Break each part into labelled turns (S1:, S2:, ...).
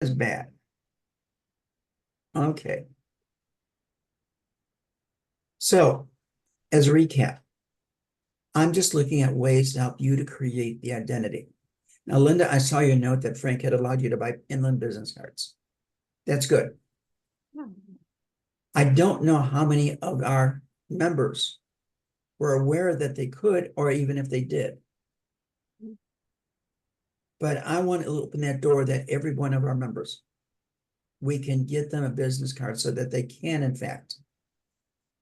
S1: as bad. Okay. So, as a recap, I'm just looking at ways to help you to create the identity. Now, Linda, I saw your note that Frank had allowed you to buy inland business cards. That's good. I don't know how many of our members were aware that they could, or even if they did. But I want to open that door that every one of our members, we can get them a business card so that they can, in fact.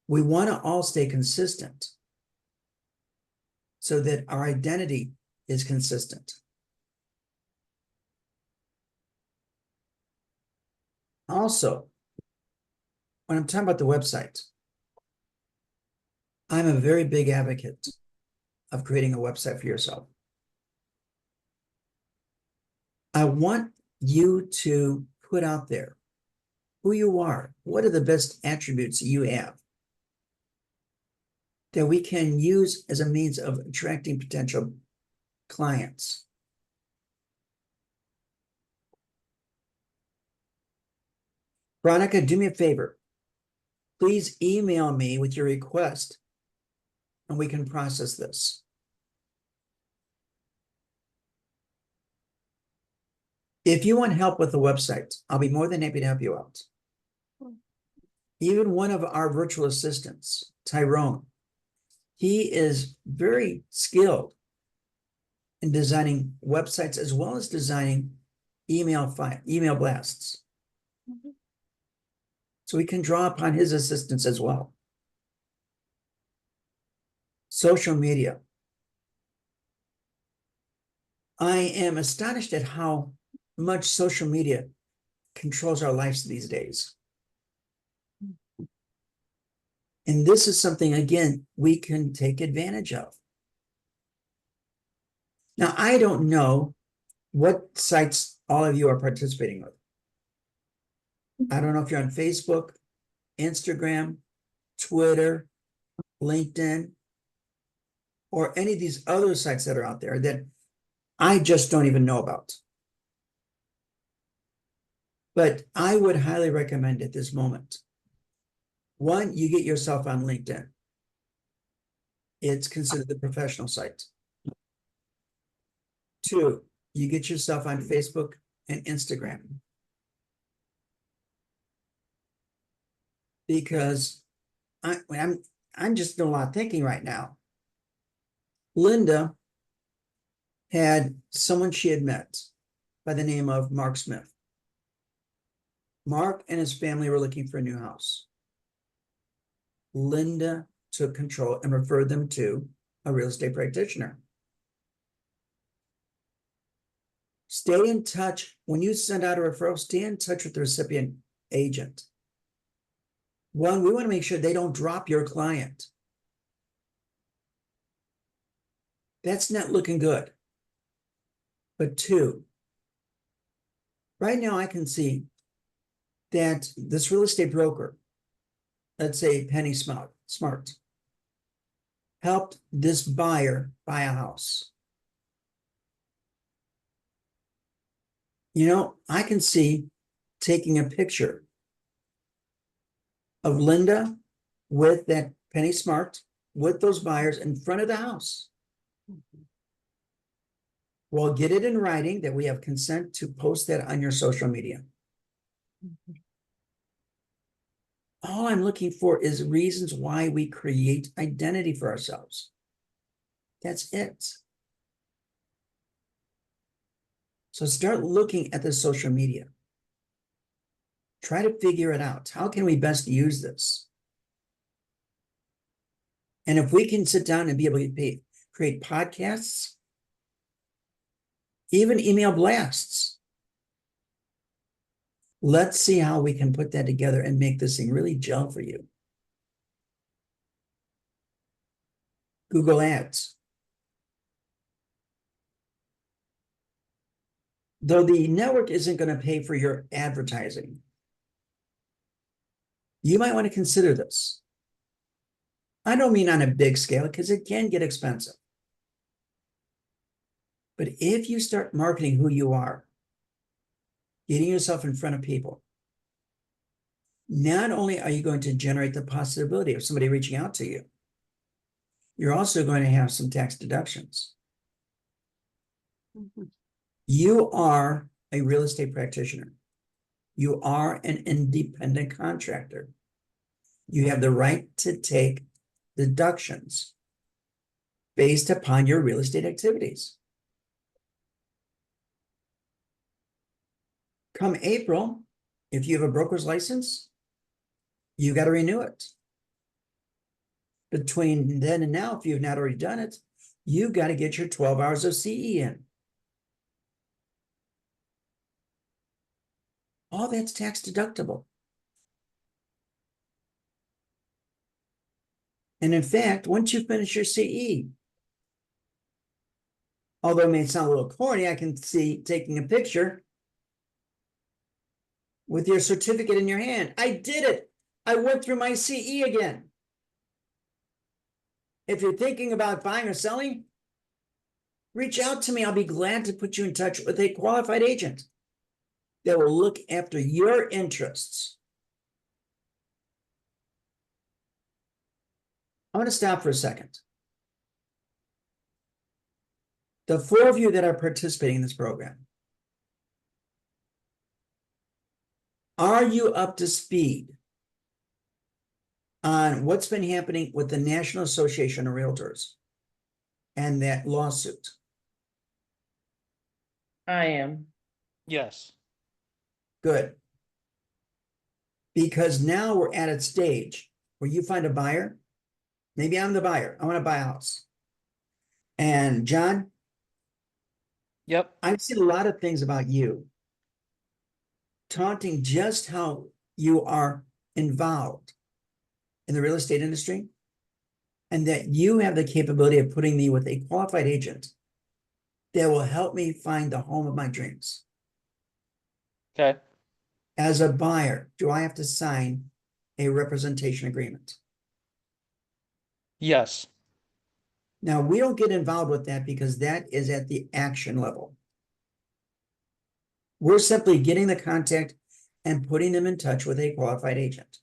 S1: We want to all stay consistent so that our identity is consistent. Also, when I'm talking about the website, I'm a very big advocate of creating a website for yourself. I want you to put out there who you are. What are the best attributes you have that we can use as a means of attracting potential clients? Veronica, do me a favor. Please email me with your request and we can process this. If you want help with the website, I'll be more than happy to help you out. Even one of our virtual assistants, Tyrone, he is very skilled in designing websites as well as designing email blasts. So we can draw upon his assistance as well. Social media. I am astonished at how much social media controls our lives these days. And this is something, again, we can take advantage of. Now, I don't know what sites all of you are participating with. I don't know if you're on Facebook, Instagram, Twitter, LinkedIn, or any of these other sites that are out there that I just don't even know about. But I would highly recommend at this moment. One, you get yourself on LinkedIn. It's considered the professional site. Two, you get yourself on Facebook and Instagram. Because I'm just doing a lot of thinking right now. Linda had someone she had met by the name of Mark Smith. Mark and his family were looking for a new house. Linda took control and referred them to a real estate practitioner. Stay in touch. When you send out a referral, stay in touch with the recipient agent. One, we want to make sure they don't drop your client. That's not looking good. But two, right now I can see that this real estate broker, let's say Penny Smart, helped this buyer buy a house. You know, I can see taking a picture of Linda with that Penny Smart, with those buyers in front of the house. We'll get it in writing that we have consent to post that on your social media. All I'm looking for is reasons why we create identity for ourselves. That's it. So start looking at the social media. Try to figure it out. How can we best use this? And if we can sit down and be able to create podcasts, even email blasts, let's see how we can put that together and make this thing really gel for you. Google Ads. Though the network isn't going to pay for your advertising, you might want to consider this. I don't mean on a big scale because it can get expensive. But if you start marketing who you are, getting yourself in front of people. Not only are you going to generate the possibility of somebody reaching out to you, you're also going to have some tax deductions. You are a real estate practitioner. You are an independent contractor. You have the right to take deductions based upon your real estate activities. Come April, if you have a broker's license, you got to renew it. Between then and now, if you've not already done it, you got to get your 12 hours of CE in. All that's tax deductible. And in fact, once you finish your CE, although it may sound a little corny, I can see taking a picture with your certificate in your hand. I did it. I went through my CE again. If you're thinking about buying or selling, reach out to me. I'll be glad to put you in touch with a qualified agent that will look after your interests. I want to stop for a second. The 4 of you that are participating in this program, are you up to speed on what's been happening with the National Association of Realtors and that lawsuit?
S2: I am.
S3: Yes.
S1: Good. Because now we're at a stage where you find a buyer. Maybe I'm the buyer. I want to buy a house. And John,
S3: Yep.
S1: I've seen a lot of things about you taunting just how you are involved in the real estate industry and that you have the capability of putting me with a qualified agent that will help me find the home of my dreams.
S3: Okay.
S1: As a buyer, do I have to sign a representation agreement?
S3: Yes.
S1: Now, we don't get involved with that because that is at the action level. We're simply getting the contact and putting them in touch with a qualified agent.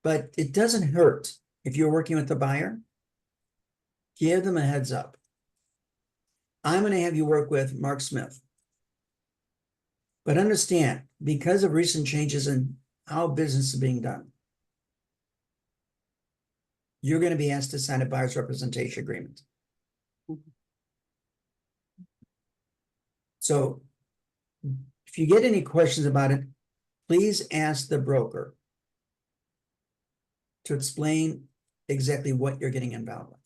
S1: But it doesn't hurt if you're working with the buyer, give them a heads up. I'm going to have you work with Mark Smith. But understand, because of recent changes in how business is being done, you're going to be asked to sign a buyer's representation agreement. So if you get any questions about it, please ask the broker to explain exactly what you're getting involved with.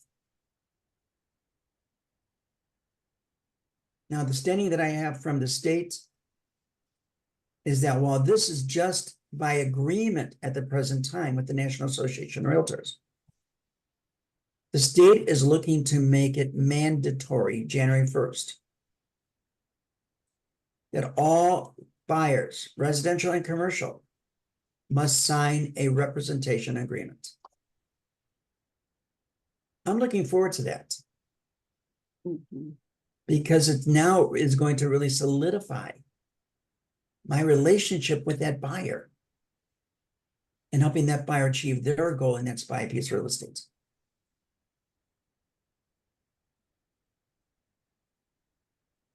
S1: Now, the standing that I have from the state is that while this is just by agreement at the present time with the National Association of Realtors, the state is looking to make it mandatory January 1st that all buyers, residential and commercial, must sign a representation agreement. I'm looking forward to that because it now is going to really solidify my relationship with that buyer and helping that buyer achieve their goal, and that's buy a piece of real estate.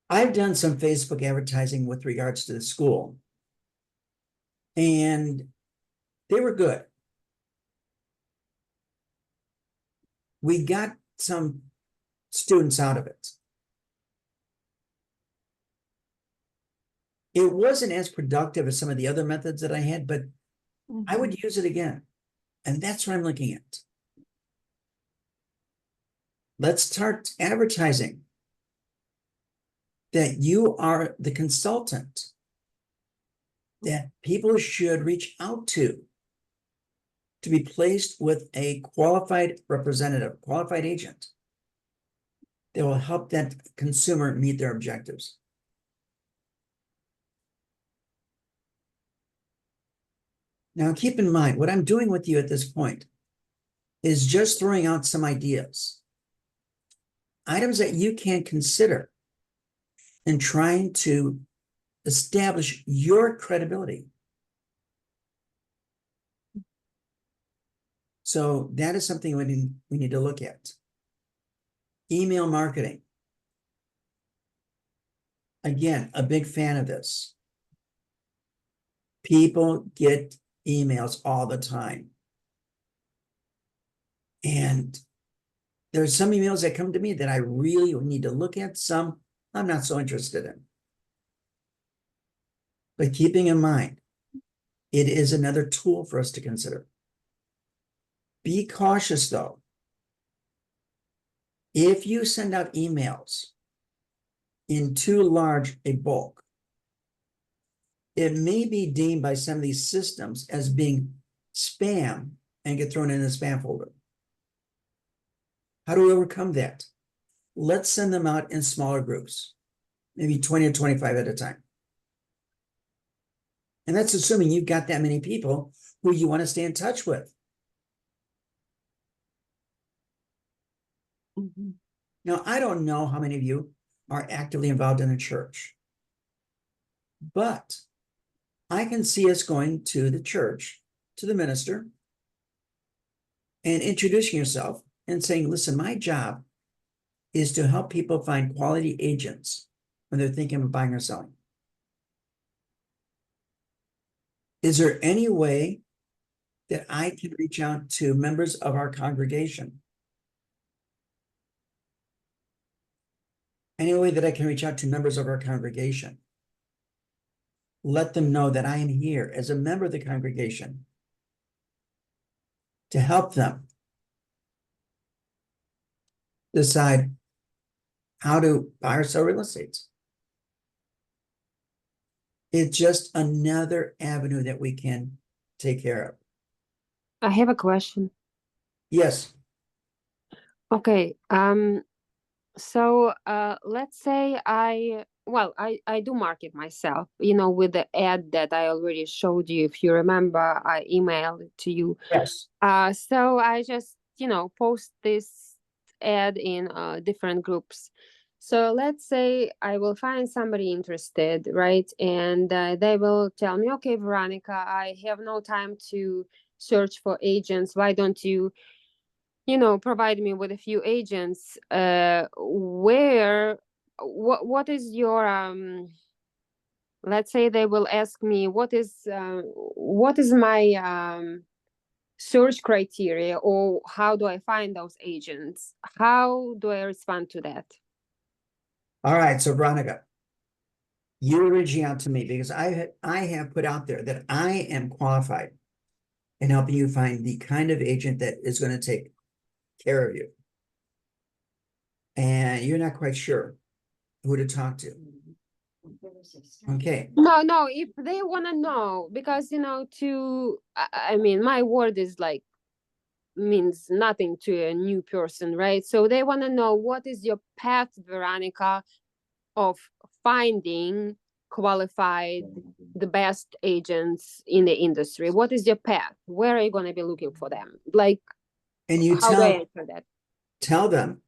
S1: I've done some Facebook advertising with regards to the school, and they were good. We got some students out of it. It wasn't as productive as some of the other methods that I had, but I would use it again. And that's what I'm looking at. Let's start advertising that you are the consultant that people should reach out to be placed with a qualified representative, qualified agent that will help that consumer meet their objectives. Now, keep in mind, what I'm doing with you at this point is just throwing out some ideas, items that you can consider and trying to establish your credibility. So that is something we need to look at. Email marketing. Again, a big fan of this. People get emails all the time. And there's some emails that come to me that I really need to look at. Some I'm not so interested in. But keeping in mind, it is another tool for us to consider. Be cautious though. If you send out emails in too large a bulk, it may be deemed by some of these systems as being spam and get thrown in the spam folder. How do we overcome that? Let's send them out in smaller groups, maybe 20 or 25 at a time. And that's assuming you've got that many people who you want to stay in touch with. Now, I don't know how many of you are actively involved in a church, but I can see us going to the church, to the minister, and introducing yourself and saying, listen, my job is to help people find quality agents when they're thinking of buying or selling. Is there any way that I can reach out to members of our congregation? Any way that I can reach out to members of our congregation? Let them know that I am here as a member of the congregation to help them decide how to buy or sell real estate. It's just another avenue that we can take care of.
S2: I have a question.
S1: Yes.
S2: Okay. So let's say I do market myself, with the ad that I already showed you. If you remember, I emailed it to you.
S1: Yes.
S2: So I just, post this ad in different groups. So let's say I will find somebody interested, right? And they will tell me, okay, Veronica, I have no time to search for agents. Why don't you, provide me with a few agents? What is your, let's say they will ask me, what is my search criteria, or how do I find those agents? How do I respond to that?
S1: All right. So Veronica, you're reaching out to me because I have put out there that I am qualified in helping you find the kind of agent that is going to take care of you. And you're not quite sure who to talk to. Okay.
S2: No, if they want to know, because I mean, my word is like means nothing to a new person, right? So they want to know, what is your path, Veronica, of finding qualified, the best agents in the industry? What is your path? Where are you going to be looking for them? Like,
S1: And you
S2: how do I answer that?
S1: tell them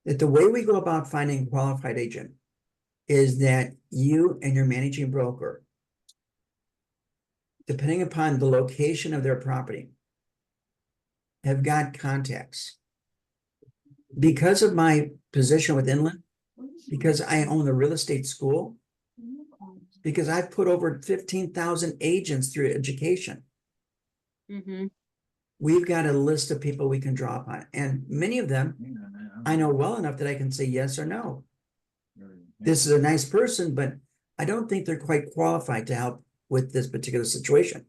S1: that the way we go about finding a qualified agent is that you and your managing broker, depending upon the location of their property, have got contacts. Because of my position with Inland, because I own a real estate school, because I've put over 15,000 agents through education. We've got a list of people we can draw upon. And many of them I know well enough that I can say yes or no. This is a nice person, but I don't think they're quite qualified to help with this particular situation.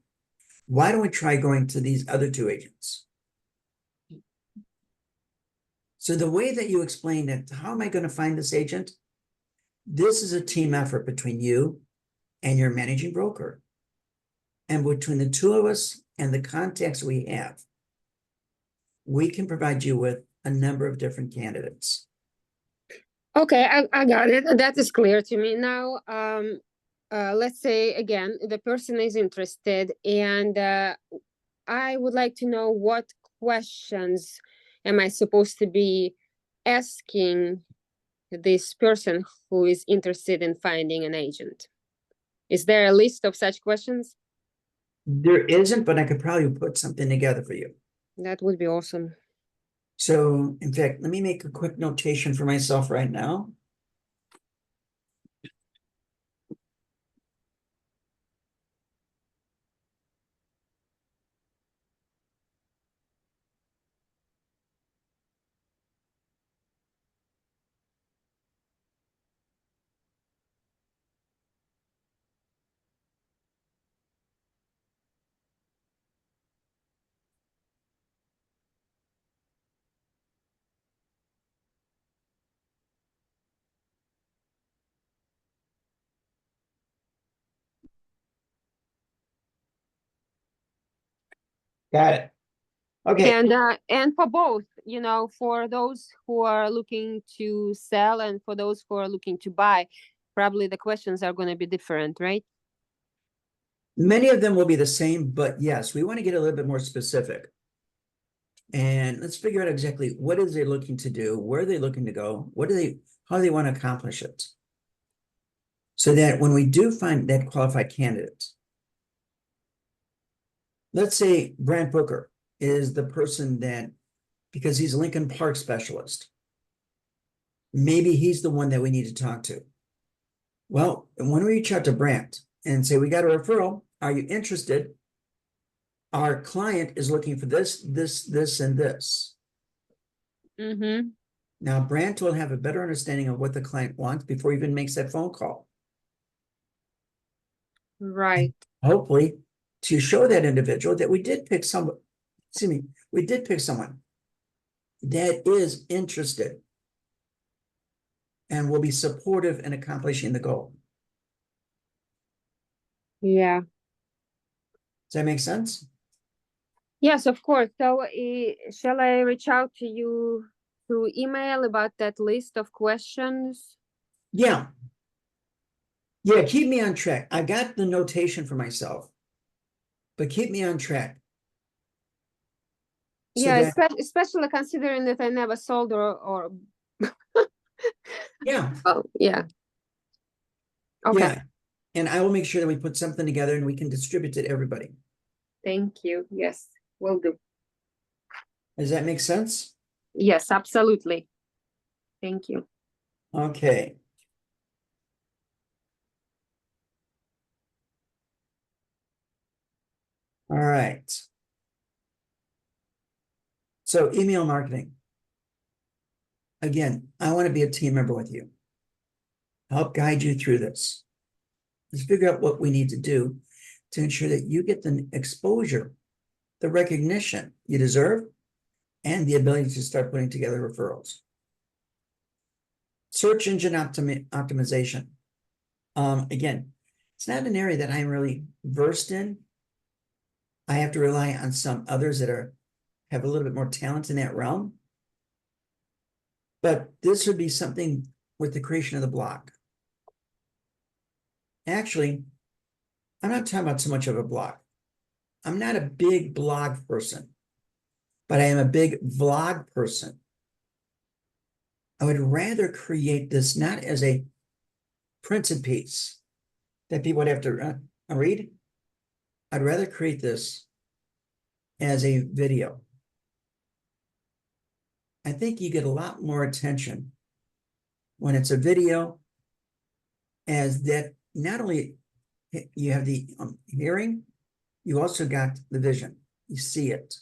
S1: Why don't we try going to these other two agents? So the way that you explain it, how am I going to find this agent? This is a team effort between you and your managing broker. And between the two of us and the contacts we have, we can provide you with a number of different candidates.
S2: Okay, I got it. That is clear to me now. Let's say again, the person is interested, and I would like to know, what questions am I supposed to be asking this person who is interested in finding an agent? Is there a list of such questions?
S1: There isn't, but I could probably put something together for you.
S2: That would be awesome.
S1: So in fact, let me make a quick notation for myself right now. Got it. Okay.
S2: And for both, you know, for those who are looking to sell and for those who are looking to buy, probably the questions are going to be different, right?
S1: Many of them will be the same, but yes, we want to get a little bit more specific. And let's figure out exactly what is they looking to do, where are they looking to go, how do they want to accomplish it? So that when we do find that qualified candidate, let's say Brant Booker is the person that, because he's a Lincoln Park specialist, maybe he's the one that we need to talk to. Well, when we reach out to Brant and say, we got a referral, are you interested? Our client is looking for this, this, and this.
S2: Mm-hmm.
S1: Now, Brant will have a better understanding of what the client wants before he even makes that phone call.
S2: Right.
S1: Hopefully, to show that individual that we did pick someone that is interested and will be supportive in accomplishing the goal.
S2: Yeah.
S1: Does that make sense?
S2: Yes, of course. So, shall I reach out to you through email about that list of questions?
S1: Yeah. Yeah, keep me on track. I got the notation for myself, but keep me on track. So
S2: Yeah,
S1: that,
S2: especially considering that I never sold or
S1: yeah,
S2: oh, yeah. Okay.
S1: yeah. And I will make sure that we put something together and we can distribute it to everybody.
S2: Thank you. Yes, will do.
S1: Does that make sense?
S2: Yes, absolutely. Thank you.
S1: Okay. All right. So email marketing. Again, I want to be a team member with you. Help guide you through this. Let's figure out what we need to do to ensure that you get the exposure, the recognition you deserve, and the ability to start putting together referrals. Search engine optimization. Again, it's not an area that I'm really versed in. I have to rely on some others that have a little bit more talent in that realm. But this would be something with the creation of the blog. Actually, I'm not talking about so much of a blog. I'm not a big blog person, but I am a big vlog person. I would rather create this not as a printed piece that people would have to read. I'd rather create this as a video. I think you get a lot more attention when it's a video, as that not only you have the hearing, you also got the vision. You see it.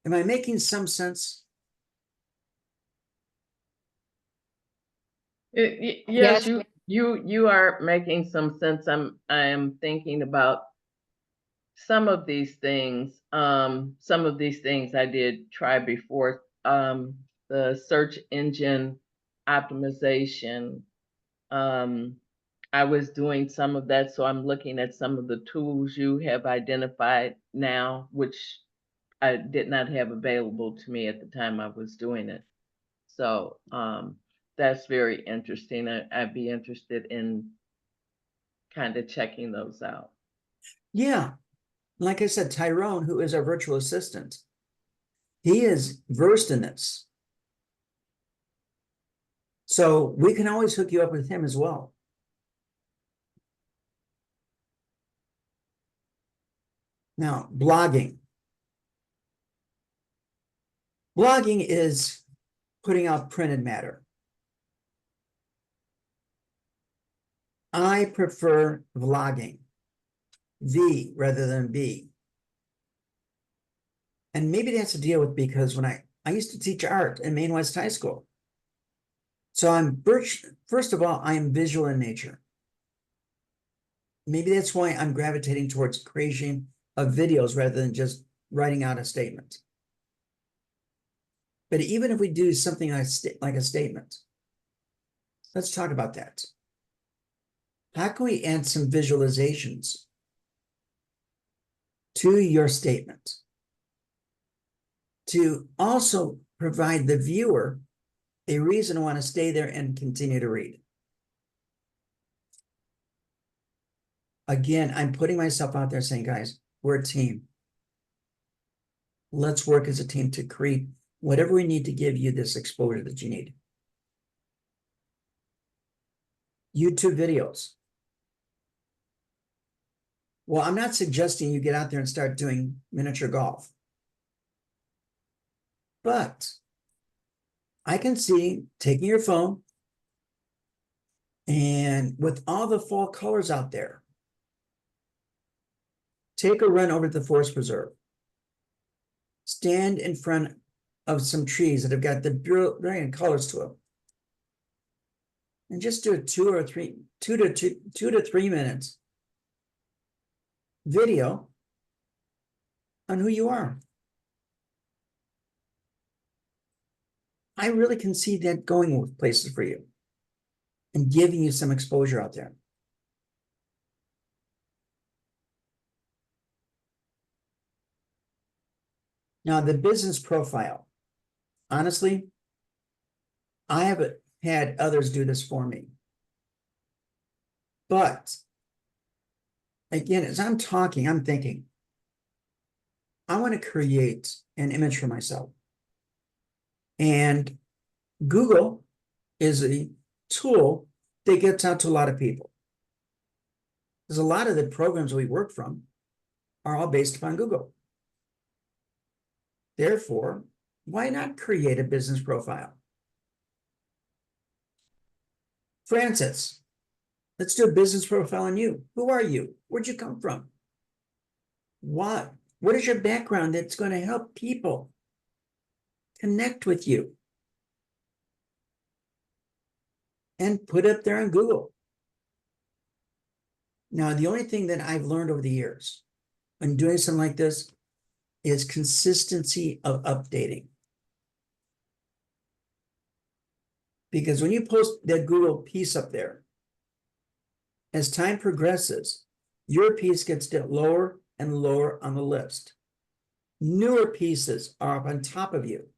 S1: Am I making some sense?
S4: Yes, you are making some sense. I am thinking about some of these things. Some of these things I did try before. The search engine optimization. I was doing some of that, so I'm looking at some of the tools you have identified now, which I did not have available to me at the time I was doing it. So that's very interesting. I'd be interested in kind of checking those out.
S1: Yeah. Like I said, Tyrone, who is our virtual assistant, he is versed in this. So we can always hook you up with him as well. Now, blogging. Blogging is putting out printed matter. I prefer vlogging, V rather than B. And maybe that's to deal with because when I used to teach art in Maine West High School. So first of all, I am visual in nature. Maybe that's why I'm gravitating towards creation of videos rather than just writing out a statement. But even if we do something like a statement, let's talk about that. How can we add some visualizations to your statement to also provide the viewer a reason to want to stay there and continue to read? Again, I'm putting myself out there saying, guys, we're a team. Let's work as a team to create whatever we need to give you this exposure that you need. YouTube videos. Well, I'm not suggesting you get out there and start doing miniature golf. But I can see taking your phone and with all the fall colors out there, take a run over to the forest preserve. Stand in front of some trees that have got the brilliant colors to them. And just do a 2 to 3 minutes video on who you are. I really can see that going with places for you and giving you some exposure out there. Now, the business profile. Honestly, I haven't had others do this for me. But again, as I'm talking, I'm thinking, I want to create an image for myself. And Google is a tool that gets out to a lot of people. Because a lot of the programs we work from are all based upon Google. Therefore, why not create a business profile? Francis, let's do a business profile on you. Who are you? Where'd you come from? What is your background that's going to help people connect with you? And put it up there on Google. Now, the only thing that I've learned over the years when doing something like this is consistency of updating. Because when you post that Google piece up there, as time progresses, your piece gets lower and lower on the list. Newer pieces are up on top of you.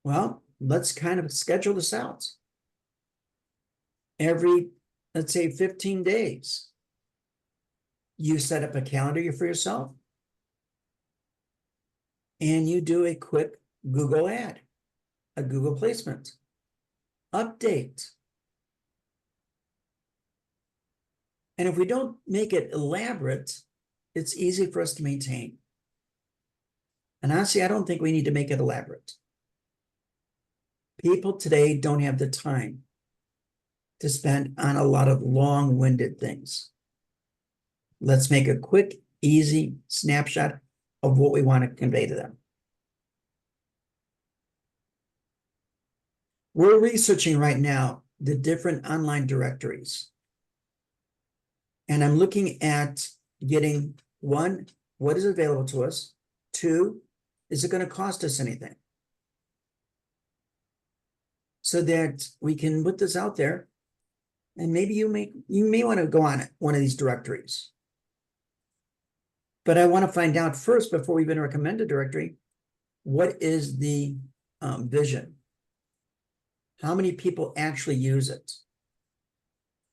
S1: Well, let's kind of schedule this out. Every, let's say, 15 days, you set up a calendar for yourself and you do a quick Google ad, a Google placement, update. And if we don't make it elaborate, it's easy for us to maintain. And honestly, I don't think we need to make it elaborate. People today don't have the time to spend on a lot of long-winded things. Let's make a quick, easy snapshot of what we want to convey to them. We're researching right now the different online directories. And I'm looking at getting one, what is available to us? Two, is it going to cost us anything? So that we can put this out there. And maybe you may want to go on one of these directories. But I want to find out first, before we even recommend a directory, what is the vision? How many people actually use it?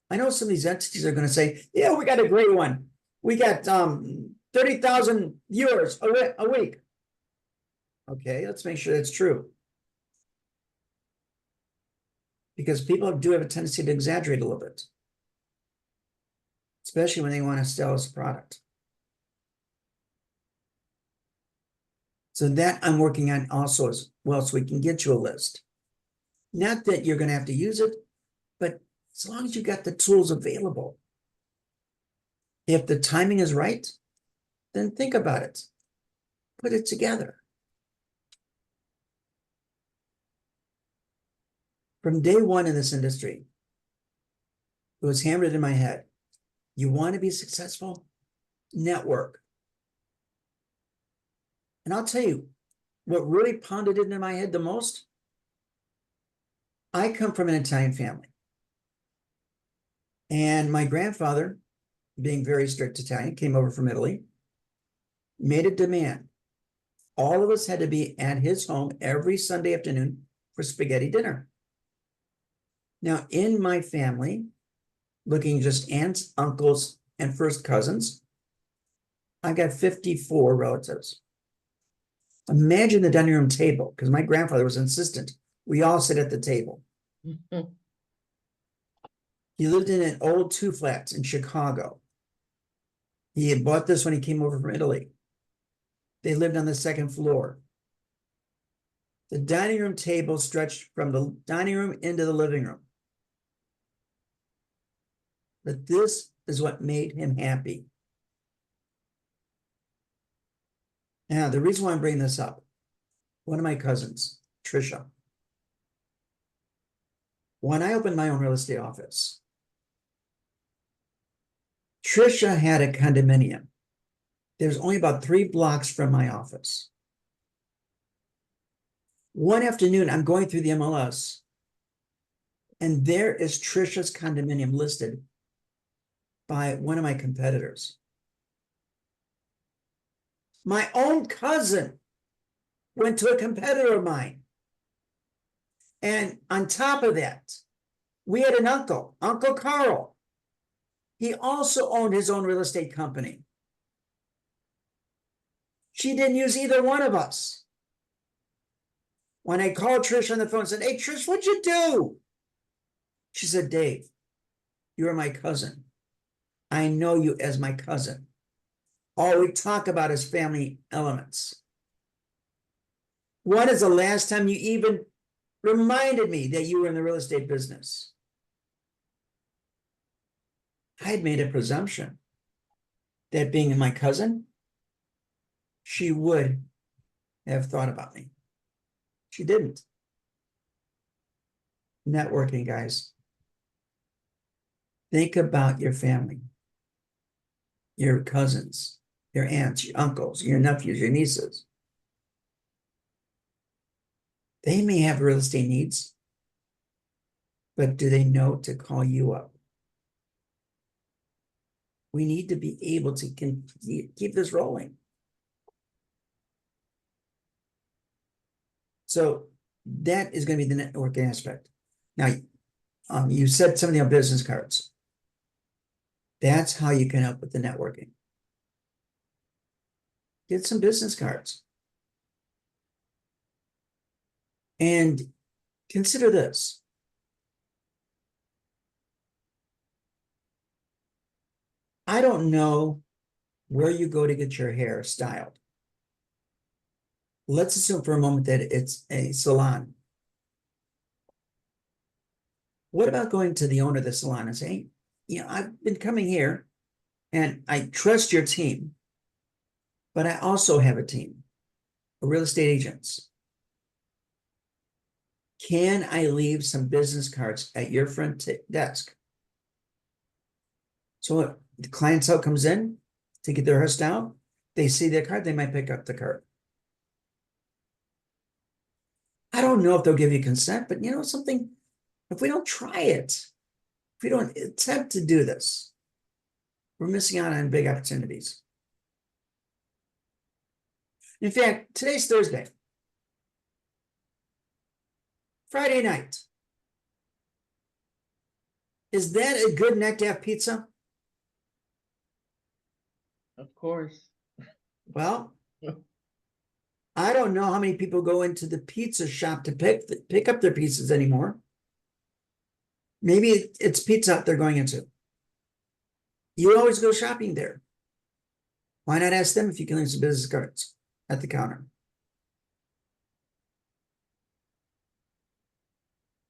S1: I know some of these entities are going to say, yeah, we got a great one. We got 30,000 viewers a week. Okay, let's make sure that's true. Because people do have a tendency to exaggerate a little bit. Especially when they want to sell us a product. So that I'm working on also as well, so we can get you a list. Not that you're gonna have to use it, but as long as you got the tools available. If the timing is right, then think about it. Put it together. From day one in this industry, it was hammered in my head. You want to be successful? Network. And I'll tell you, what really pounded into my head the most, I come from an Italian family. And my grandfather, being very strict Italian, came over from Italy, made a demand. All of us had to be at his home every Sunday afternoon for spaghetti dinner. Now, in my family, looking just aunts, uncles, and first cousins, I got 54 relatives. Imagine the dining room table, because my grandfather was insistent. We all sit at the table. He lived in an old 2 flats in Chicago. He had bought this when he came over from Italy. They lived on the 2nd floor. The dining room table stretched from the dining room into the living room. But this is what made him happy. Now, the reason why I'm bringing this up, one of my cousins, Trisha, when I opened my own real estate office, Trisha had a condominium. There's only about 3 blocks from my office. One afternoon, I'm going through the MLS, and there is Trisha's condominium listed by one of my competitors. My own cousin went to a competitor of mine. And on top of that, we had an uncle, Uncle Carl. He also owned his own real estate company. She didn't use either one of us. When I called Trish on the phone and said, "Hey, Trish, what'd you do?" She said, "Dave, you are my cousin. I know you as my cousin. All we talk about is family elements. When is the last time you even reminded me that you were in the real estate business?" I had made a presumption that being my cousin, she would have thought about me. She didn't. Networking, guys. Think about your family, your cousins, your aunts, your uncles, your nephews, your nieces. They may have real estate needs, but do they know to call you up? We need to be able to keep this rolling. So that is going to be the networking aspect. Now, you said something on business cards. That's how you can help with the networking. Get some business cards. And consider this. I don't know where you go to get your hair styled. Let's assume for a moment that it's a salon. What about going to the owner of the salon and saying, "You know, I've been coming here and I trust your team, but I also have a team of real estate agents. Can I leave some business cards at your front desk?" So the clientele comes in to get their hair styled, they see their card, they might pick up the card. I don't know if they'll give you consent, but you know something, if we don't try it, if we don't attempt to do this, we're missing out on big opportunities. In fact, today's Thursday. Friday night. Is that a good night to have pizza?
S4: Of course.
S1: Well, I don't know how many people go into the pizza shop to pick up their pizzas anymore. Maybe it's Pizza Hut they're going into. You always go shopping there. Why not ask them if you can leave some business cards at the counter?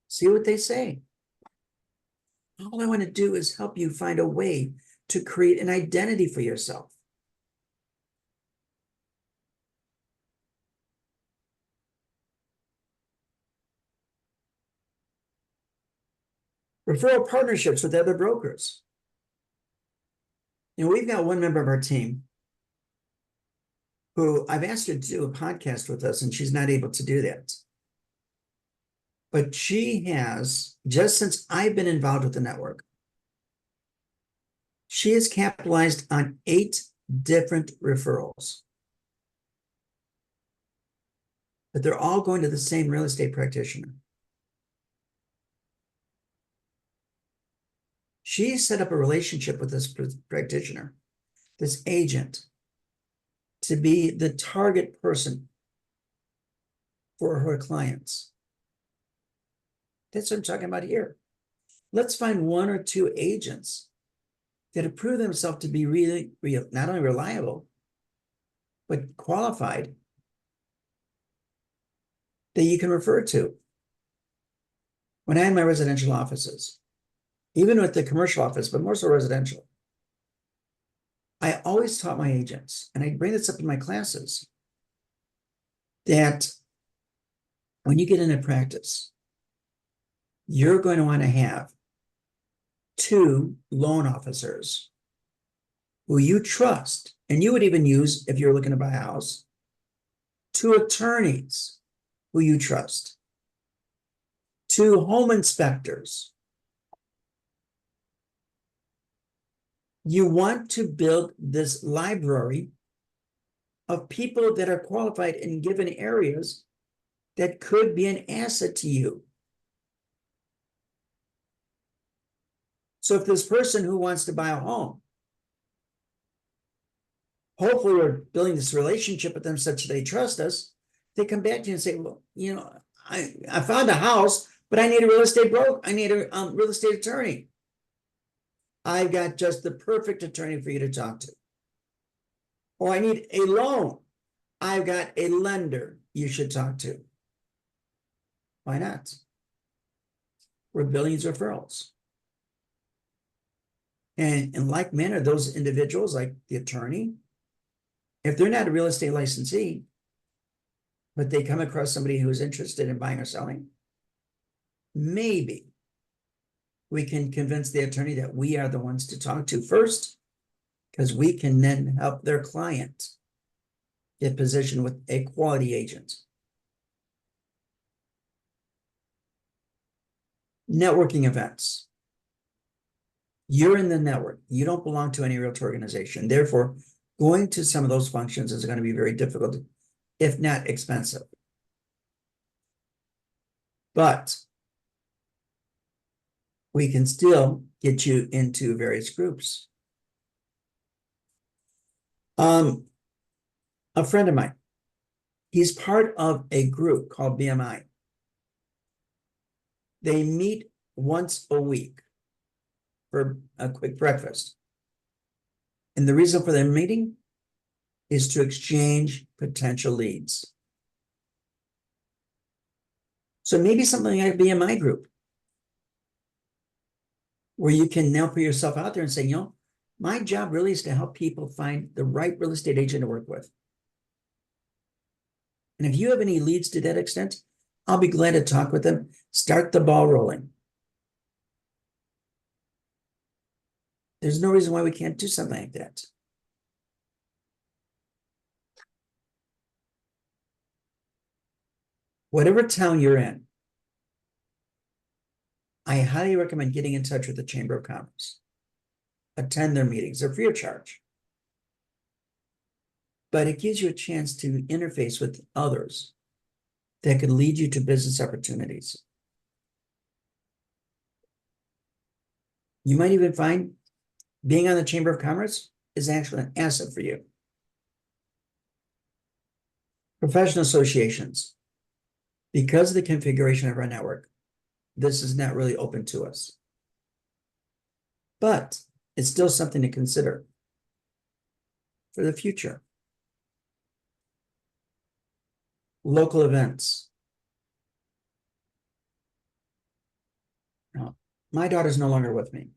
S1: See what they say. All I want to do is help you find a way to create an identity for yourself. Referral partnerships with other brokers. We've got one member of our team who I've asked her to do a podcast with us, and she's not able to do that. But she has, just since I've been involved with the network, she has capitalized on 8 different referrals. But they're all going to the same real estate practitioner. She set up a relationship with this practitioner, this agent, to be the target person for her clients. That's what I'm talking about here. Let's find 1 or 2 agents that have proved themselves to be really, not only reliable, but qualified, that you can refer to. When I had my residential offices, even with the commercial office, but more so residential, I always taught my agents, and I bring this up in my classes, that when you get into practice, you're going to want to have 2 loan officers who you trust, and you would even use, if you're looking to buy a house, 2 attorneys who you trust, 2 home inspectors. You want to build this library of people that are qualified in given areas that could be an asset to you. So if this person who wants to buy a home, hopefully we're building this relationship with them such that they trust us, they come back to you and say, well, I found a house, but I need a real estate broker. I need a real estate attorney. I've got just the perfect attorney for you to talk to. Or I need a loan. I've got a lender you should talk to. Why not? We're building these referrals. And in like manner, those individuals, like the attorney, if they're not a real estate licensee, but they come across somebody who is interested in buying or selling, maybe we can convince the attorney that we are the ones to talk to first, because we can then help their client get positioned with a quality agent. Networking events. You're in the network. You don't belong to any realtor organization. Therefore, going to some of those functions is going to be very difficult, if not expensive. But we can still get you into various groups. A friend of mine, he's part of a group called BMI. They meet once a week for a quick breakfast. And the reason for their meeting is to exchange potential leads. So maybe something like a BMI group, where you can now put yourself out there and say, my job really is to help people find the right real estate agent to work with. And if you have any leads to that extent, I'll be glad to talk with them, start the ball rolling. There's no reason why we can't do something like that. Whatever town you're in, I highly recommend getting in touch with the Chamber of Commerce. Attend their meetings. They're free of charge. But it gives you a chance to interface with others that could lead you to business opportunities. You might even find being on the Chamber of Commerce is actually an asset for you. Professional associations. Because of the configuration of our network, this is not really open to us. but it's still something to consider for the future. Local events. Now, my daughter's no longer with me.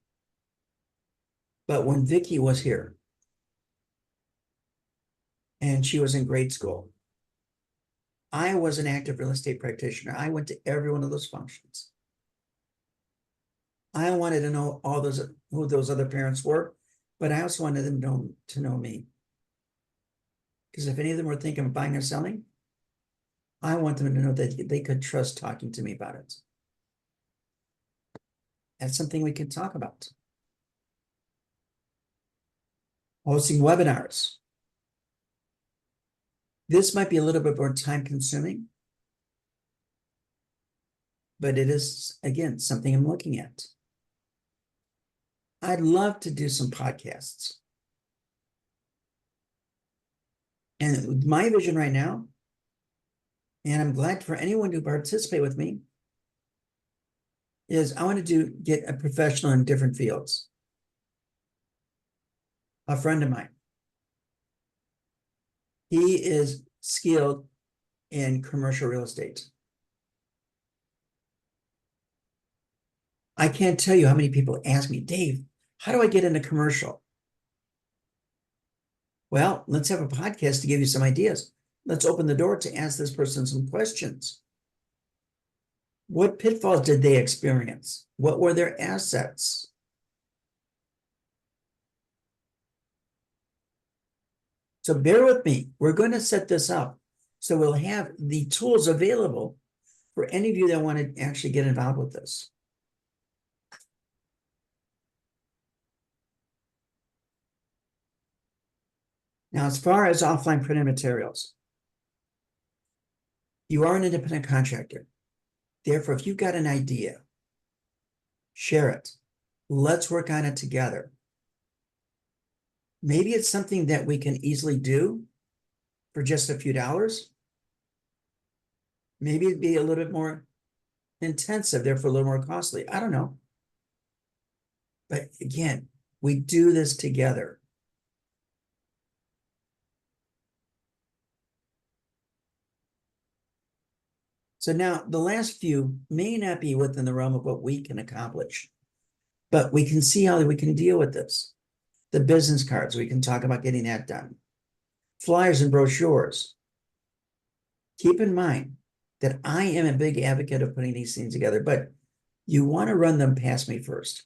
S1: But when Vicky was here, and she was in grade school, I was an active real estate practitioner. I went to every one of those functions. I wanted to know who those other parents were, but I also wanted them to know me. Because if any of them were thinking of buying or selling, I want them to know that they could trust talking to me about it. That's something we could talk about. Hosting webinars. This might be a little bit more time consuming, but it is, again, something I'm looking at. I'd love to do some podcasts. And my vision right now, and I'm glad for anyone to participate with me, is I want to get a professional in different fields. A friend of mine, he is skilled in commercial real estate. I can't tell you how many people ask me, Dave, how do I get into commercial? Well, let's have a podcast to give you some ideas. Let's open the door to ask this person some questions. What pitfalls did they experience? What were their assets? So bear with me. We're going to set this up so we'll have the tools available for any of you that want to actually get involved with this. Now, as far as offline printed materials, you are an independent contractor. Therefore, if you've got an idea, share it. Let's work on it together. Maybe it's something that we can easily do for just a few dollars. Maybe it'd be a little bit more intensive, therefore a little more costly. I don't know. But again, we do this together. So now the last few may not be within the realm of what we can accomplish, but we can see how we can deal with this. The business cards, we can talk about getting that done. Flyers and brochures. Keep in mind that I am a big advocate of putting these things together, but you want to run them past me first.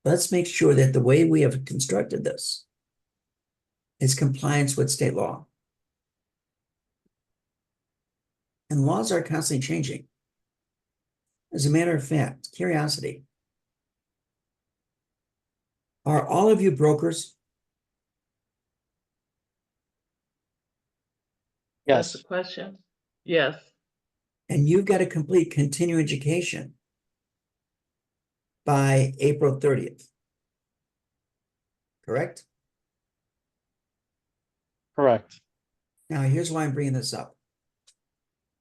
S1: Let's make sure that the way we have constructed this is compliance with state law. And laws are constantly changing. As a matter of fact, curiosity. Are all of you brokers?
S4: That's
S3: Yes.
S4: the question. Yes.
S1: And you've got to complete continuing education by April 30th. Correct?
S3: Correct.
S1: Now, here's why I'm bringing this up.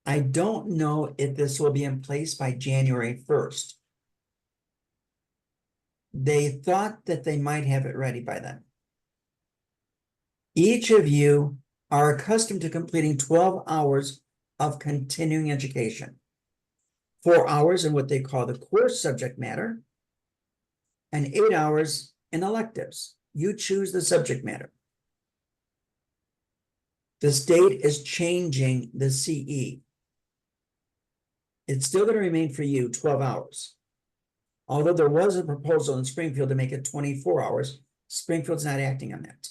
S1: I don't know if this will be in place by January 1st. They thought that they might have it ready by then. Each of you are accustomed to completing 12 hours of continuing education. 4 hours in what they call the core subject matter, and 8 hours in electives. You choose the subject matter. The state is changing the CE. It's still going to remain for you 12 hours. Although there was a proposal in Springfield to make it 24 hours, Springfield's not acting on that.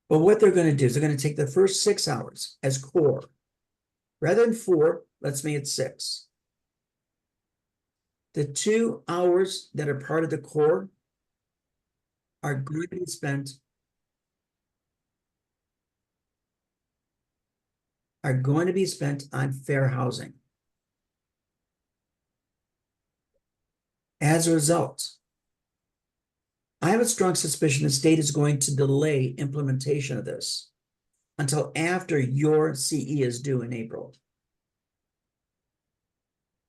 S1: But what they're going to do is they're going to take the first 6 hours as core. Rather than 4, let's make it 6. The 2 hours that are part of the core are going to be spent on fair housing. As a result, I have a strong suspicion the state is going to delay implementation of this until after your CE is due in April.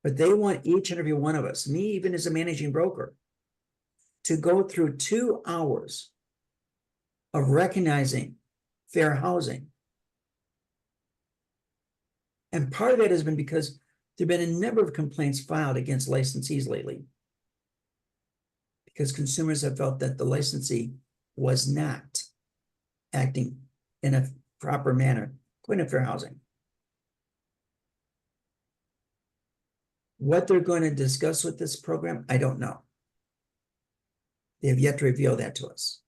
S1: But they want each and every one of us, me even as a managing broker, to go through 2 hours of recognizing fair housing. And part of that has been because there have been a number of complaints filed against licensees lately, because consumers have felt that the licensee was not acting in a proper manner, according to fair housing. What they're going to discuss with this program, I don't know. They have yet to reveal that to us.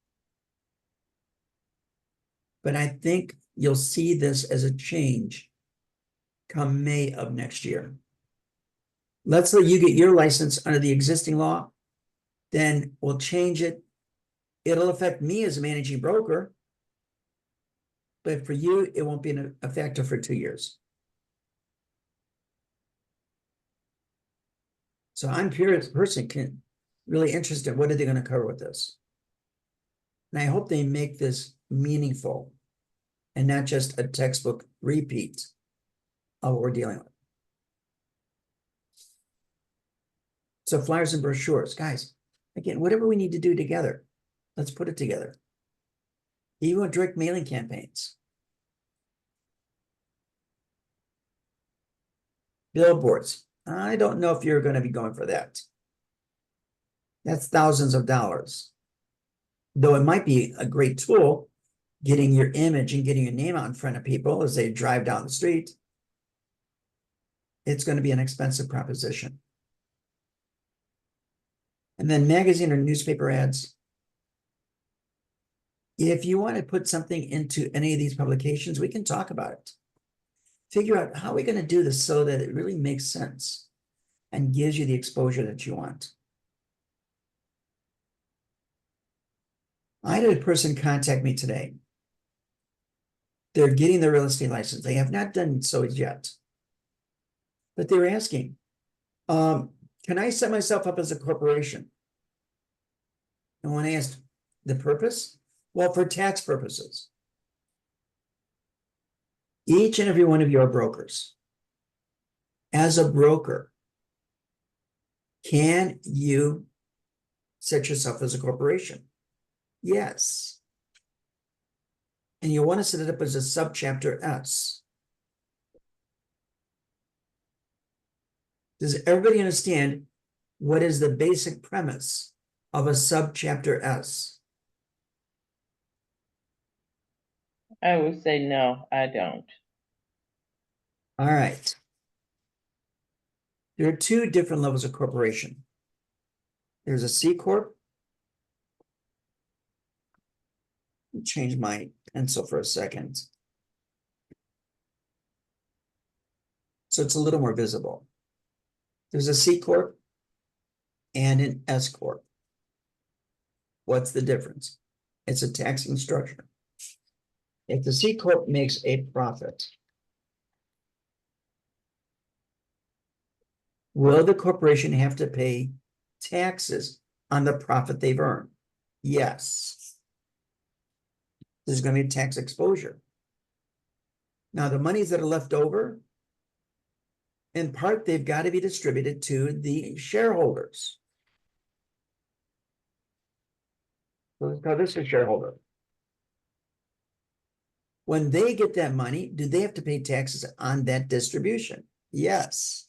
S1: But I think you'll see this as a change come May of next year. Let's say you get your license under the existing law, then we'll change it. It'll affect me as a managing broker, but for you, it won't be a factor for 2 years. So I'm personally really interested, what are they going to cover with this? And I hope they make this meaningful and not just a textbook repeat of what we're dealing with. So flyers and brochures, guys, again, whatever we need to do together, let's put it together. Even with direct mailing campaigns. Billboards, I don't know if you're going to be going for that. That's thousands of dollars. Though it might be a great tool, getting your image and getting your name out in front of people as they drive down the street. It's going to be an expensive proposition. And then magazine or newspaper ads. If you want to put something into any of these publications, we can talk about it. Figure out how we're going to do this so that it really makes sense and gives you the exposure that you want. I had a person contact me today. They're getting their real estate license. They have not done so yet. But they were asking, can I set myself up as a corporation? And when I asked the purpose, well, for tax purposes. Each and every one of you are brokers. As a broker, can you set yourself as a corporation? Yes. And you want to set it up as a subchapter S. Does everybody understand what is the basic premise of a subchapter S?
S4: I would say no, I don't.
S1: All right. There are 2 different levels of corporation. There's a C Corp. Change my pencil for a second. So it's a little more visible. There's a C Corp and an S Corp. What's the difference? It's a taxing structure. If the C Corp makes a profit, will the corporation have to pay taxes on the profit they've earned? Yes. There's going to be tax exposure. Now, the monies that are left over, in part, they've got to be distributed to the shareholders. So let's call this a shareholder. When they get that money, do they have to pay taxes on that distribution? Yes.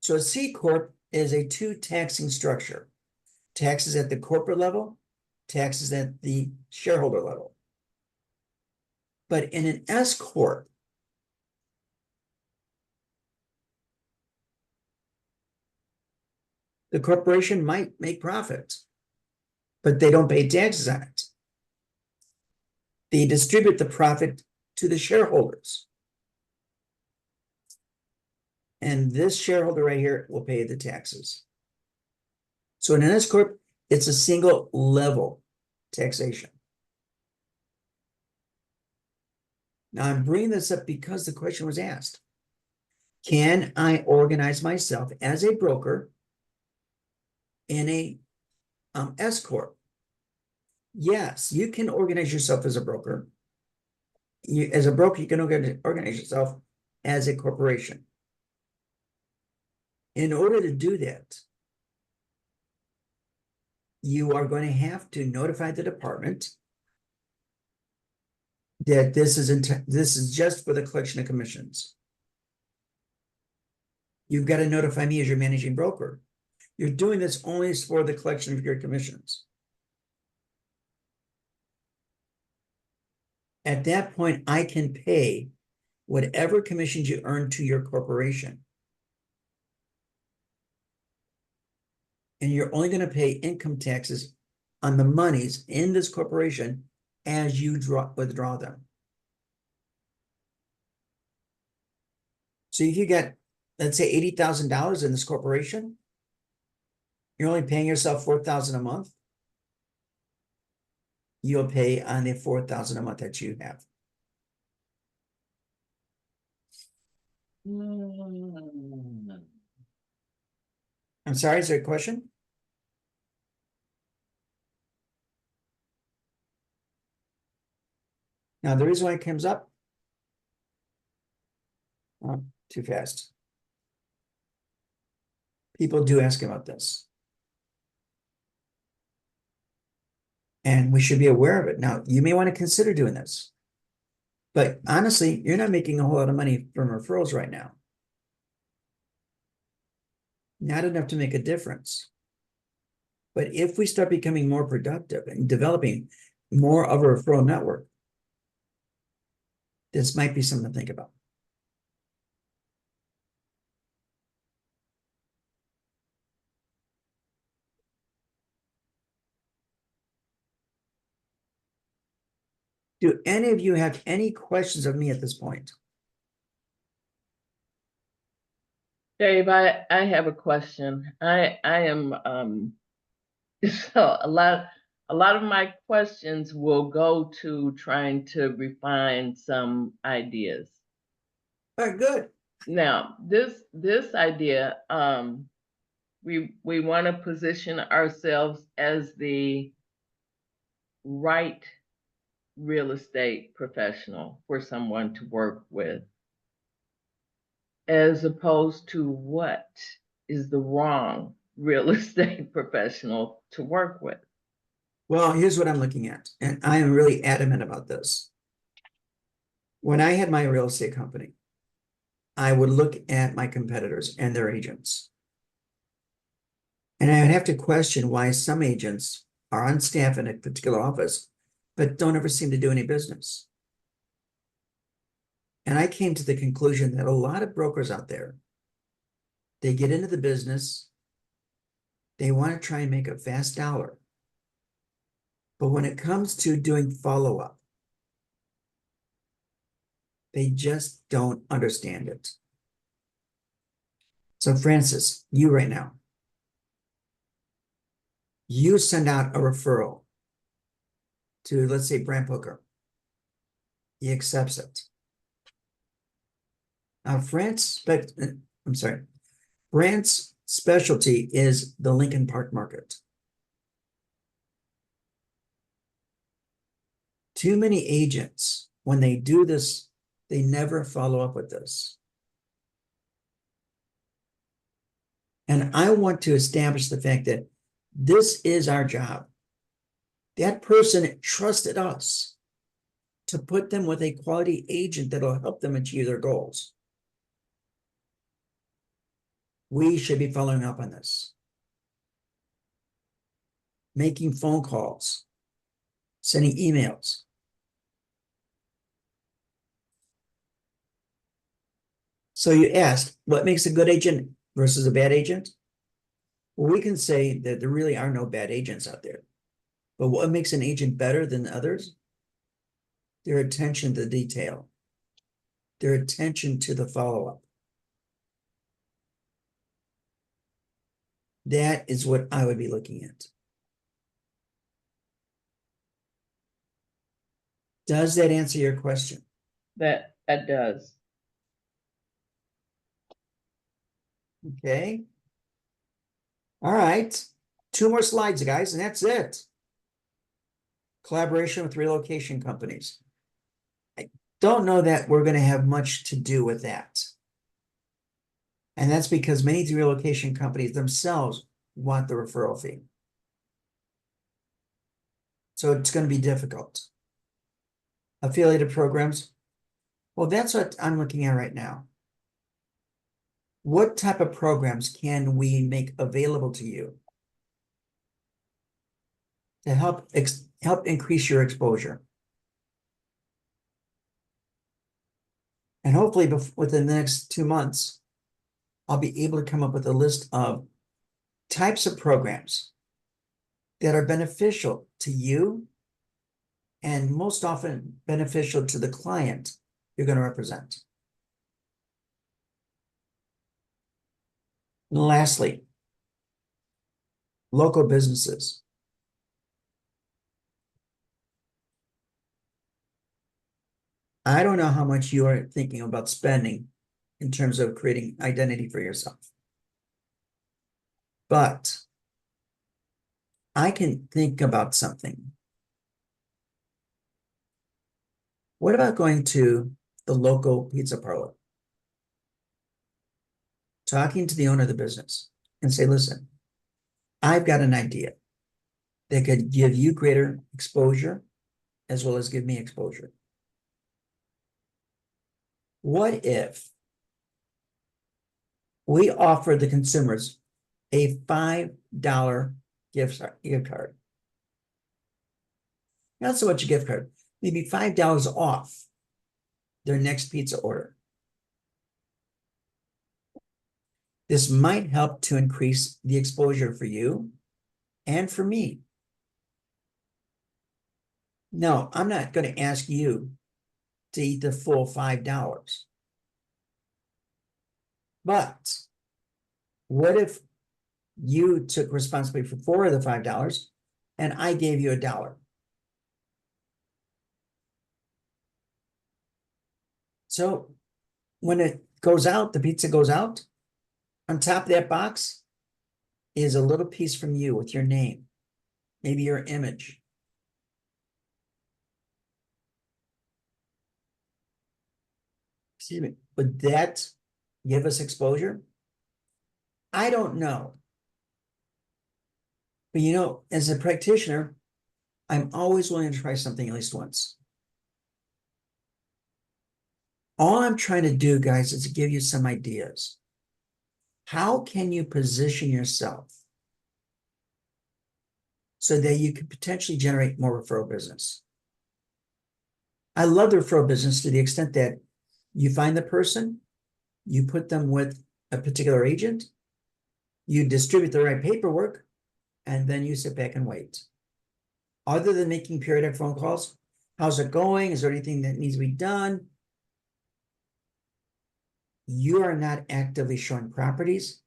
S1: So a C Corp is a 2 taxing structure. Taxes at the corporate level, taxes at the shareholder level. But in an S Corp, the corporation might make profits, but they don't pay taxes on it. They distribute the profit to the shareholders. And this shareholder right here will pay the taxes. So in an S Corp, it's a single level taxation. Now I'm bringing this up because the question was asked. Can I organize myself as a broker in a S Corp? Yes, you can organize yourself as a broker. As a broker, you can organize yourself as a corporation. In order to do that, you are going to have to notify the department that this is just for the collection of commissions. You've got to notify me as your managing broker. You're doing this only for the collection of your commissions. At that point, I can pay whatever commissions you earn to your corporation. And you're only going to pay income taxes on the monies in this corporation as you withdraw them. So if you get, let's say, $80,000 in this corporation, you're only paying yourself $4,000 a month. You'll pay on the $4,000 a month that you have. I'm sorry, is there a question? Now, the reason why it comes up, oh, too fast. People do ask about this. And we should be aware of it. Now, you may want to consider doing this. But honestly, you're not making a whole lot of money from referrals right now. Not enough to make a difference. But if we start becoming more productive and developing more of a referral network, this might be something to think about. Do any of you have any questions of me at this point?
S4: Dave, I have a question. I am so a lot of my questions will go to trying to refine some ideas.
S1: All right, good.
S4: Now, this idea, we want to position ourselves as the right real estate professional for someone to work with, as opposed to what is the wrong real estate professional to work with.
S1: Well, here's what I'm looking at, and I am really adamant about this. When I had my real estate company, I would look at my competitors and their agents. And I would have to question why some agents are on staff in a particular office, but don't ever seem to do any business. And I came to the conclusion that a lot of brokers out there, they get into the business, they want to try and make a fast dollar. But when it comes to doing follow-up, they just don't understand it. So Francis, you right now, you send out a referral to, let's say, Brant Booker. He accepts it. Now, Brant's specialty is the Lincoln Park market. Too many agents, when they do this, they never follow up with this. And I want to establish the fact that this is our job. That person trusted us to put them with a quality agent that'll help them achieve their goals. We should be following up on this. Making phone calls, sending emails. So you asked, what makes a good agent versus a bad agent? Well, we can say that there really are no bad agents out there. But what makes an agent better than others? Their attention to detail, their attention to the follow-up. That is what I would be looking at. Does that answer your question?
S4: That does.
S1: Okay. All right. 2 more slides, guys, and that's it. Collaboration with relocation companies. I don't know that we're gonna have much to do with that. And that's because many relocation companies themselves want the referral fee. So it's gonna be difficult. Affiliated programs, well, that's what I'm looking at right now. What type of programs can we make available to you to help increase your exposure? And hopefully within the next 2 months, I'll be able to come up with a list of types of programs that are beneficial to you and most often beneficial to the client you're going to represent. And lastly, local businesses. I don't know how much you are thinking about spending in terms of creating identity for yourself. But I can think about something. What about going to the local pizza parlor, talking to the owner of the business and say, listen, I've got an idea that could give you greater exposure as well as give me exposure. What if we offer the consumers a $5 gift card? Not so much a gift card, maybe $5 off their next pizza order. This might help to increase the exposure for you and for me. No, I'm not going to ask you to eat the full $5. But what if you took responsibility for 4 of the $5 and I gave you $1? So when it goes out, the pizza goes out, on top of that box is a little piece from you with your name, maybe your image. Excuse me, would that give us exposure? I don't know. But you know, as a practitioner, I'm always willing to try something at least once. All I'm trying to do, guys, is to give you some ideas. How can you position yourself so that you can potentially generate more referral business? I love the referral business to the extent that you find the person, you put them with a particular agent, you distribute the right paperwork, and then you sit back and wait. Other than making periodic phone calls, how's it going? Is there anything that needs to be done? You are not actively showing properties.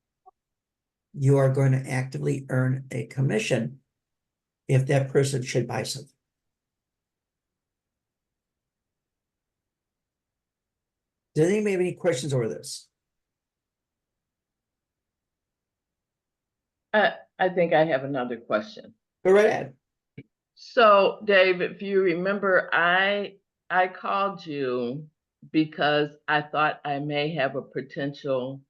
S1: You are going to actively earn a commission if that person should buy something. Does anybody have any questions over this?
S4: I think I have another question.
S1: Go right ahead.
S4: So, Dave, if you remember, I called you because I thought I may have a potential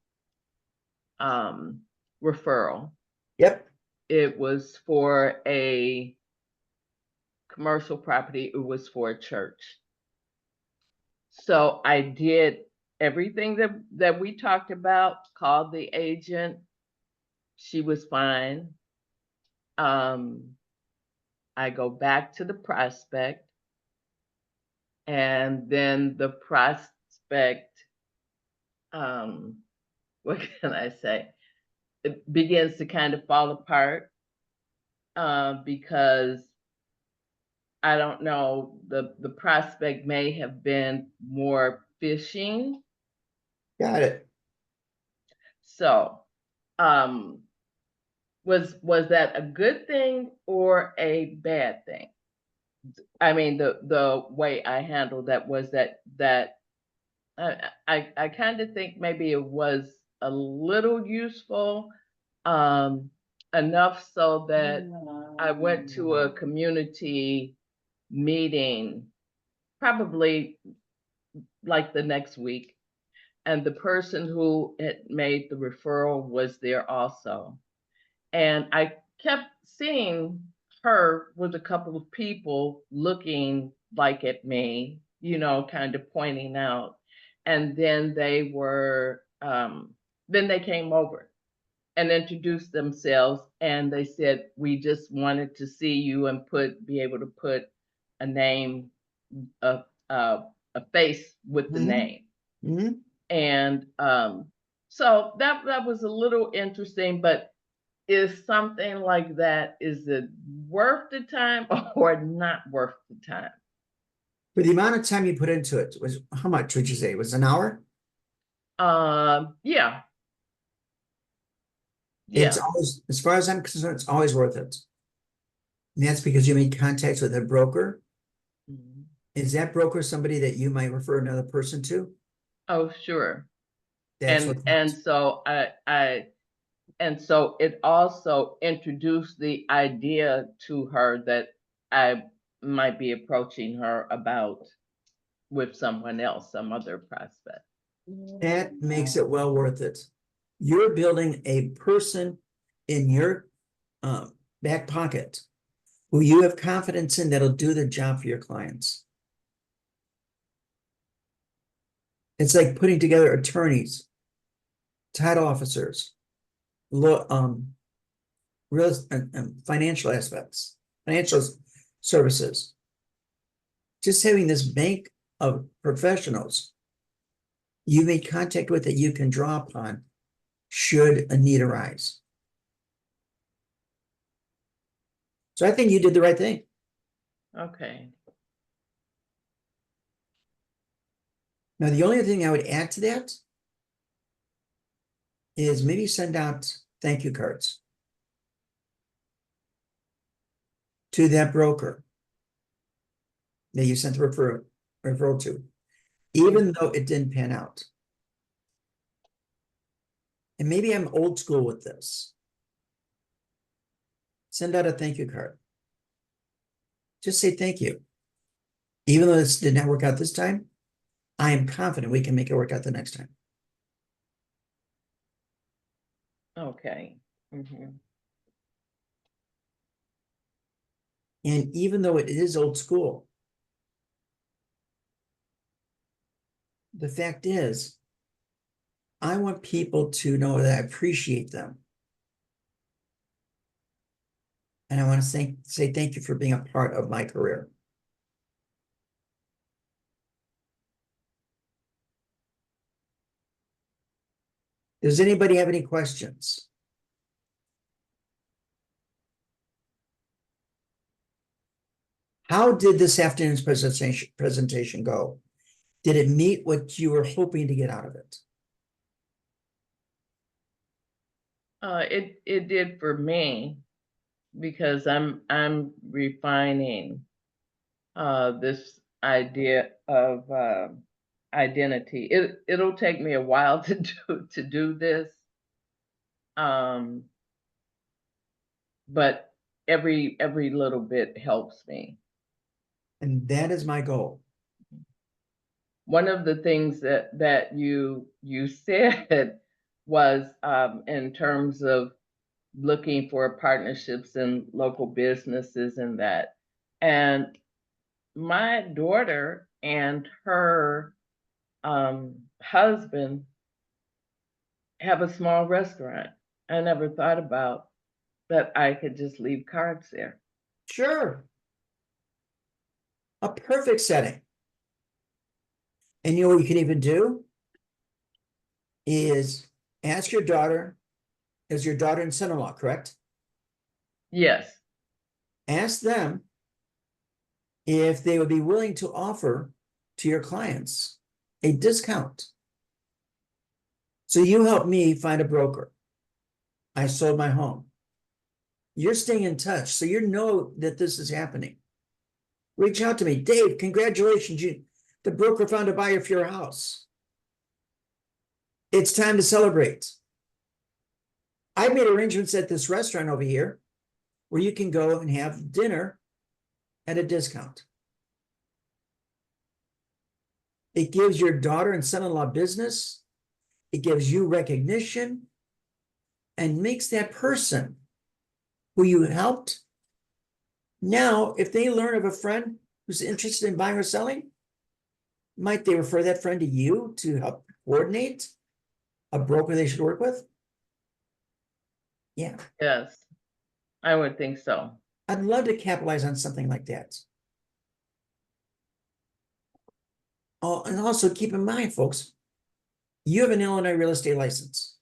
S4: referral.
S1: Yep.
S4: It was for a commercial property. It was for a church. So I did everything that we talked about, called the agent. She was fine. I go back to the prospect, and then the prospect, what can I say? It begins to kind of fall apart because I don't know, the prospect may have been more fishing.
S1: Got it.
S4: So, was that a good thing or a bad thing? I mean, the way I handled that was that I kind of think maybe it was a little useful, enough so that I went to a community meeting, probably like the next week. And the person who had made the referral was there also. And I kept seeing her with a couple of people looking like at me, you know, kind of pointing out. And then they were, then they came over and introduced themselves, and they said, we just wanted to see you and be able to put a name, a, a, a face with the
S1: Mhm.
S4: name.
S1: Mhm.
S4: And so that was a little interesting, but is something like that, is it worth the time or not worth the time?
S1: For the amount of time you put into it, was how much would you say? Was it an hour?
S4: Yeah.
S1: It's
S4: Yeah.
S1: always, as far as I'm concerned, it's always worth it. And that's because you made contacts with a broker.
S4: Mhm.
S1: Is that broker somebody that you might refer another person to?
S4: Oh, sure.
S1: That's
S4: And
S1: what.
S4: and so and so it also introduced the idea to her that I might be approaching her about with someone else, some other prospect.
S1: That makes it well worth it. You're building a person in your back pocket who you have confidence in that'll do the job for your clients. It's like putting together attorneys, title officers, real financial aspects, financial services. Just having this bank of professionals you made contact with that you can draw upon should a need arise. So I think you did the right thing.
S4: Okay.
S1: Now, the only thing I would add to that is maybe send out thank you cards to that broker that you sent the referral to, even though it didn't pan out. And maybe I'm old school with this. Send out a thank you card. Just say thank you. Even though this did not work out this time, I am confident we can make it work out the next time.
S4: Okay. Mhm.
S1: And even though it is old school, the fact is, I want people to know that I appreciate them. And I want to say thank you for being a part of my career. Does anybody have any questions? How did this afternoon's presentation go? Did it meet what you were hoping to get out of it?
S4: It did for me, because I'm refining this idea of identity. It'll take me a while to do this, but every little bit helps me.
S1: And that is my goal.
S4: One of the things that you said was, in terms of looking for partnerships in local businesses and that. And my daughter and her husband have a small restaurant. I never thought about that I could just leave cards there.
S1: Sure. A perfect setting. And you know what you can even do is ask your daughter, is your daughter and son-in-law, correct?
S4: Yes.
S1: Ask them if they would be willing to offer to your clients a discount. So you help me find a broker. I sold my home. You're staying in touch, so you know that this is happening. Reach out to me. Dave, congratulations. The broker found a buyer for your house. It's time to celebrate. I made arrangements at this restaurant over here where you can go and have dinner at a discount. It gives your daughter and son-in-law business. It gives you recognition and makes that person who you helped. Now, if they learn of a friend who's interested in buying or selling, might they refer that friend to you to help coordinate a broker they should work with? Yeah,
S4: Yes, I would think so.
S1: I'd love to capitalize on something like that. Oh, and also keep in mind, folks, you have an Illinois real estate license.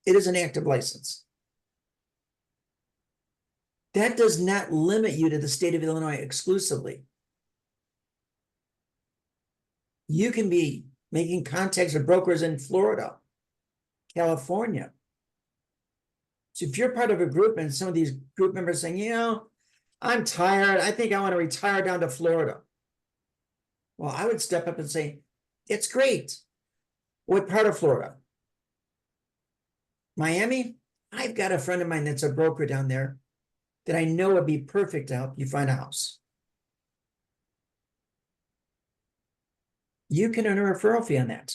S1: It is an active license. That does not limit you to the state of Illinois exclusively. You can be making contacts with brokers in Florida, California. So if you're part of a group and some of these group members saying, you know, I'm tired, I think I want to retire down to Florida. Well, I would step up and say, it's great. What part of Florida? Miami? I've got a friend of mine that's a broker down there that I know would be perfect to help you find a house. You can earn a referral fee on that.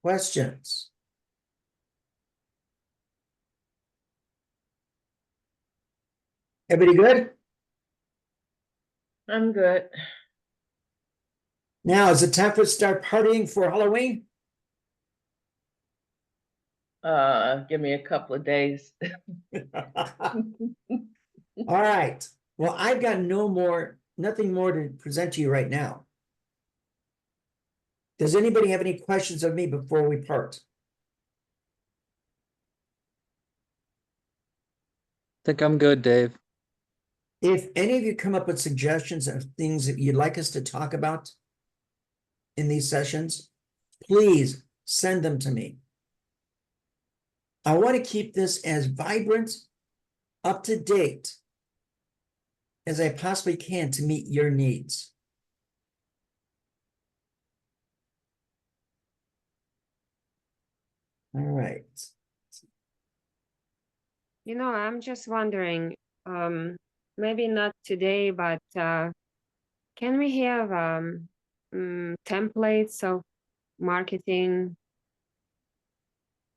S1: Questions? Everybody good?
S4: I'm good.
S1: Now is it time for us to start partying for Halloween?
S4: Give me a couple of days.
S1: All right. Well, I've got nothing more to present to you right now. Does anybody have any questions of me before we part?
S3: Think I'm good, Dave.
S1: If any of you come up with suggestions of things that you'd like us to talk about in these sessions, please send them to me. I want to keep this as vibrant, up to date as I possibly can to meet your needs. All right.
S2: You know, I'm just wondering, maybe not today, but can we have templates of marketing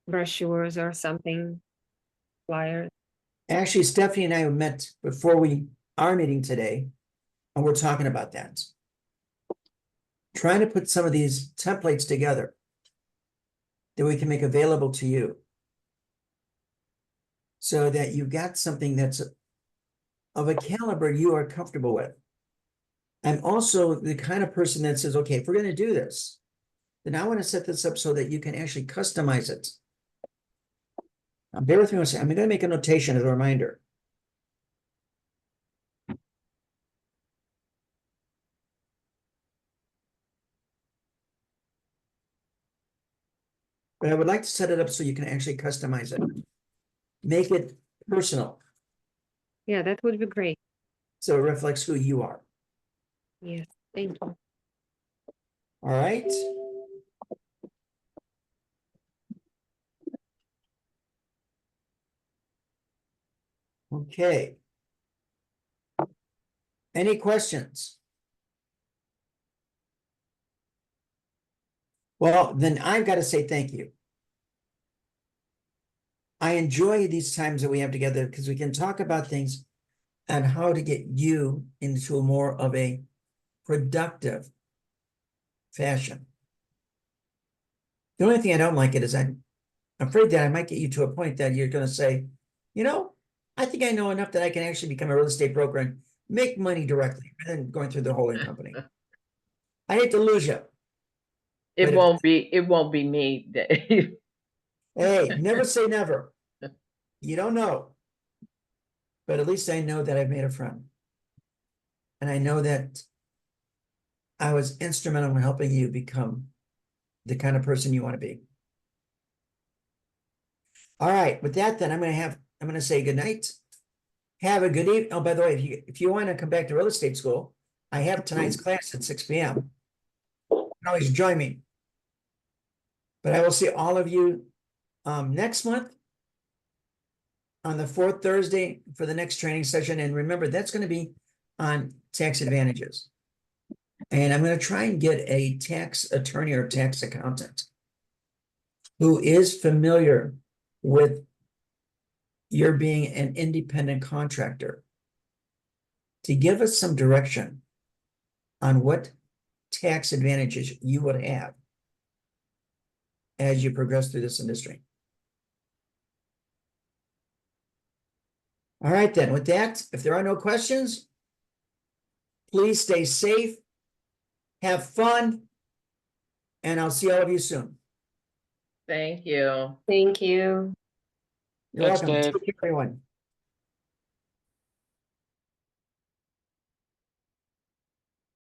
S2: brochures or something, flyers?
S1: Actually, Stephanie and I met before our meeting today, and we're talking about that. Trying to put some of these templates together that we can make available to you so that you got something that's of a caliber you are comfortable with. I'm also the kind of person that says, okay, if we're going to do this, then I want to set this up so that you can actually customize it. Bear with me one second. I'm going to make a notation as a reminder. But I would like to set it up so you can actually customize it. Make it personal
S2: Yeah, that would be great.
S1: so it reflects who you are.
S2: Yes, thank you.
S1: All right. Okay. Any questions? Well, then I've got to say thank you. I enjoy these times that we have together because we can talk about things and how to get you into more of a productive fashion. The only thing I don't like it is I'm afraid that I might get you to a point that you're going to say, you know, I think I know enough that I can actually become a real estate broker and make money directly rather than going through the holding company. I hate to lose you.
S4: It
S1: But if-
S4: won't be me, Dave.
S1: Hey, never say never. You don't know. But at least I know that I've made a friend. And I know that I was instrumental in helping you become the kind of person you want to be. All right, with that, then I'm going to say good night. Have a good evening. Oh, by the way, if you want to come back to real estate school, I have tonight's class at 6 p.m. You can always join me. But I will see all of you next month. on the fourth Thursday for the next training session. And remember, that's going to be on tax advantages. And I'm going to try and get a tax attorney or tax accountant who is familiar with your being an independent contractor to give us some direction on what tax advantages you would have as you progress through this industry. All right, then, with that, if there are no questions, please stay safe, have fun, and I'll see all of you soon.
S4: Thank you.
S2: Thank you.
S1: You're
S3: Thanks,
S1: welcome.
S3: Dave.
S1: Take care, everyone.